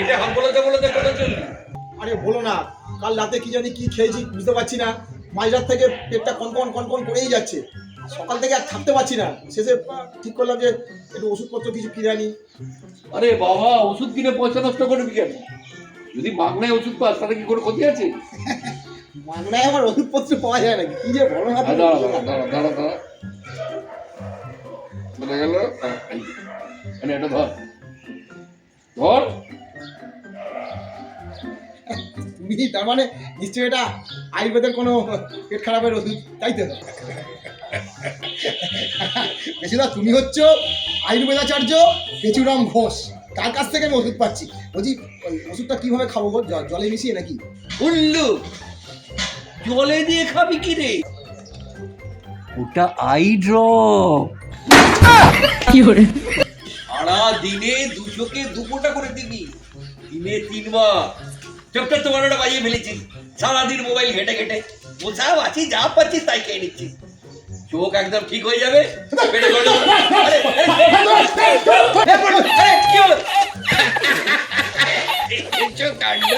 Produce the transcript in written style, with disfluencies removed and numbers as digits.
এটা হাম বলতে বলতে কথা চললি। আরে বলো না, কাল রাতে কি জানি কি খেয়েছি বুঝতে পারছি না, মাঝরাত থেকে পেটটা কনকন কনকন করেই যাচ্ছে, সকাল থেকে আর থাকতে পারছি না। শেষে ঠিক করলাম যে একটু ওষুধপত্র কিছু কিনে আনি। আরে বাবা, ওষুধ কিনে পয়সা নষ্ট করবি কেন? যদি মাগনায় ওষুধ পাস তাহলে কি কোনো ক্ষতি আছে? বাংলায় আমার ওষুধপত্র পাওয়া যায় নাকি? কি যে বলো না তুমি। দাঁড়া দাঁড়া দাঁড়া দাঁড়া দাঁড়া বলে গেল। মানে এটা ধর ধর। তুমি তার মানে নিশ্চয়ই এটা আয়ুর্বেদের কোনো পেট খারাপের ওষুধ, তাই তো? বেশিরভাগ তুমি হচ্ছ আয়ুর্বেদাচার্য পেচুরাম ঘোষ, তার কাছ থেকে আমি ওষুধ পাচ্ছি। বলছি ওই ওষুধটা কিভাবে খাবো গো? জলে মিশিয়ে নাকি? উল্লু, জলে দিয়ে খাবি কি রে? ওটা আই ড্রপ। সারা দিনে 200 কে 2 ফোঁটা করে দিবি, দিনে 3 বার। চোখটা তোমার ওটা বাজিয়ে ফেলেছিস, সারাদিন মোবাইল ঘেটে ঘেটে বসাও আছি, যা পাচ্ছিস তাই খেয়ে নিচ্ছিস। চোখ একদম ঠিক হয়ে যাবে। পেটে গন্ডগোল। আরে, আরে, কি হলো? দেখছো কাণ্ড?